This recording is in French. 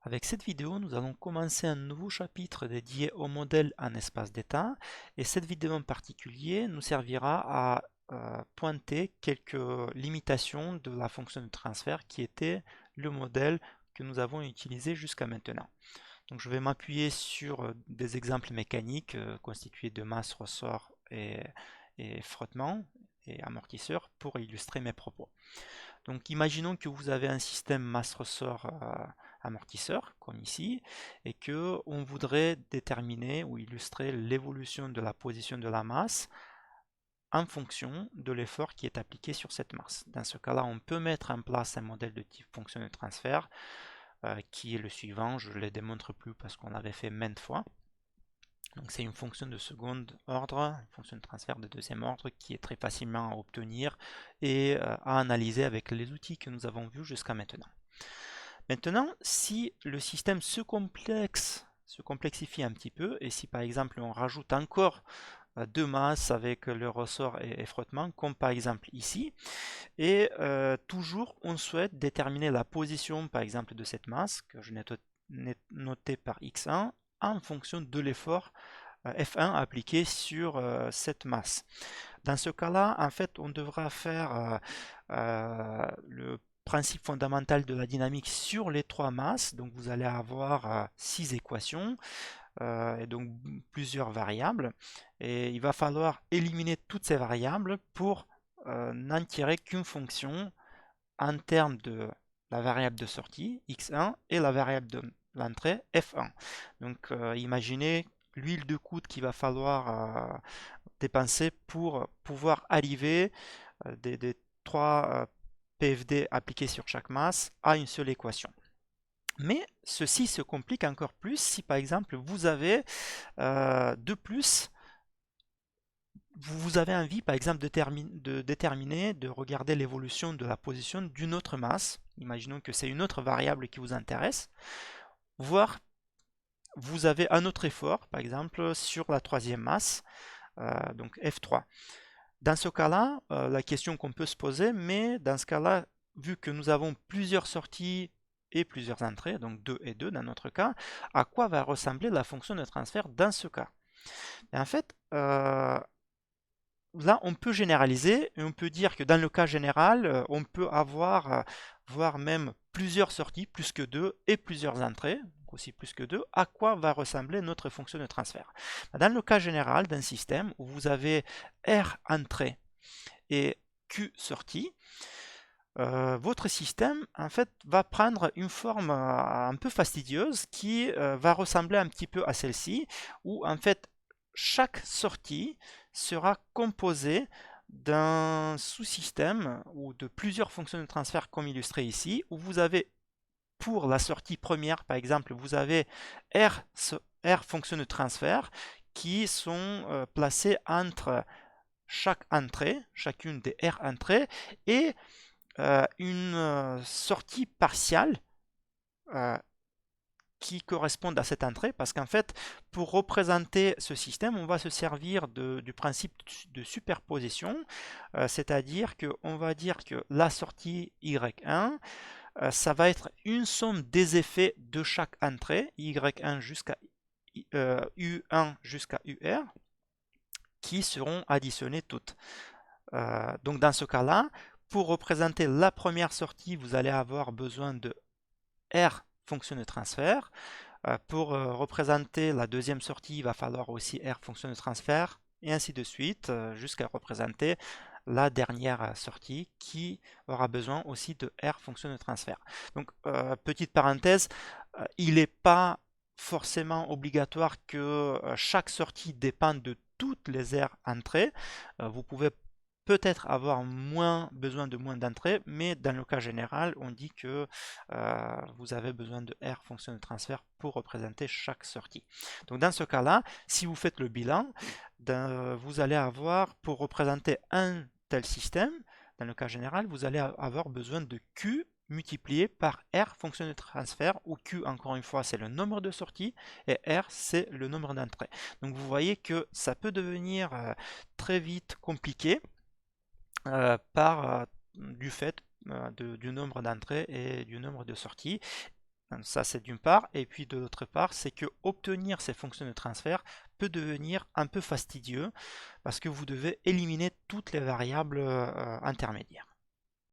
Avec cette vidéo, nous allons commencer un nouveau chapitre dédié au modèle en espace d'état et cette vidéo en particulier nous servira à pointer quelques limitations de la fonction de transfert qui était le modèle que nous avons utilisé jusqu'à maintenant. Donc je vais m'appuyer sur des exemples mécaniques constitués de masse, ressort et frottement et amortisseur pour illustrer mes propos. Donc imaginons que vous avez un système masse-ressort amortisseur, comme ici, et que on voudrait déterminer ou illustrer l'évolution de la position de la masse en fonction de l'effort qui est appliqué sur cette masse. Dans ce cas-là, on peut mettre en place un modèle de type fonction de transfert qui est le suivant. Je ne le démontre plus parce qu'on l'avait fait maintes fois. Donc c'est une fonction de second ordre, une fonction de transfert de deuxième ordre qui est très facilement à obtenir et à analyser avec les outils que nous avons vus jusqu'à maintenant. Maintenant, si le système se complexifie un petit peu, et si par exemple on rajoute encore deux masses avec le ressort et frottement, comme par exemple ici, et toujours on souhaite déterminer la position par exemple de cette masse, que je n'ai noté par x1, en fonction de l'effort F1 appliqué sur cette masse. Dans ce cas-là, en fait, on devra faire le principe fondamental de la dynamique sur les trois masses. Donc vous allez avoir 6 équations et donc plusieurs variables. Et il va falloir éliminer toutes ces variables pour n'en tirer qu'une fonction en termes de la variable de sortie, x1, et la variable de l'entrée, f1. Donc imaginez l'huile de coude qu'il va falloir dépenser pour pouvoir arriver des trois PFD appliqués sur chaque masse à une seule équation. Mais ceci se complique encore plus si par exemple vous avez de plus vous avez envie, par exemple, de déterminer, de regarder l'évolution de la position d'une autre masse. Imaginons que c'est une autre variable qui vous intéresse. Voire, vous avez un autre effort, par exemple, sur la troisième masse, donc F3. Dans ce cas-là, la question qu'on peut se poser, mais dans ce cas-là, vu que nous avons plusieurs sorties et plusieurs entrées, donc 2 et 2 dans notre cas, à quoi va ressembler la fonction de transfert dans ce cas? Et en fait, là, on peut généraliser et on peut dire que dans le cas général, on peut avoir, voire même plusieurs sorties, plus que deux, et plusieurs entrées, donc aussi plus que deux. À quoi va ressembler notre fonction de transfert? Dans le cas général d'un système où vous avez R entrée et Q sortie, votre système en fait va prendre une forme un peu fastidieuse qui va ressembler un petit peu à celle-ci, où en fait chaque sortie sera composée d'un sous-système ou de plusieurs fonctions de transfert comme illustré ici, où vous avez pour la sortie première par exemple, vous avez R fonctions de transfert qui sont placées entre chaque entrée, chacune des R entrées, et une sortie partielle euh, qui correspondent à cette entrée, parce qu'en fait, pour représenter ce système, on va se servir du principe de superposition, c'est-à-dire qu'on va dire que la sortie Y1, ça va être une somme des effets de chaque entrée, Y1 jusqu'à U1 jusqu'à UR, qui seront additionnées toutes. Donc dans ce cas-là, pour représenter la première sortie, vous allez avoir besoin de R fonction de transfert. Pour représenter la deuxième sortie, il va falloir aussi R fonction de transfert, et ainsi de suite, jusqu'à représenter la dernière sortie qui aura besoin aussi de R fonction de transfert. Donc, petite parenthèse, il n'est pas forcément obligatoire que chaque sortie dépende de toutes les R entrées. Vous pouvez peut-être avoir besoin de moins d'entrées, mais dans le cas général, on dit que vous avez besoin de R fonction de transfert pour représenter chaque sortie. Donc dans ce cas-là, si vous faites le bilan, vous allez avoir, pour représenter un tel système, dans le cas général, vous allez avoir besoin de Q multiplié par R fonction de transfert, où Q, encore une fois, c'est le nombre de sorties, et R, c'est le nombre d'entrées. Donc vous voyez que ça peut devenir très vite compliqué par du fait du nombre d'entrées et du nombre de sorties. Ça, c'est d'une part. Et puis de l'autre part, c'est que obtenir ces fonctions de transfert peut devenir un peu fastidieux parce que vous devez éliminer toutes les variables intermédiaires.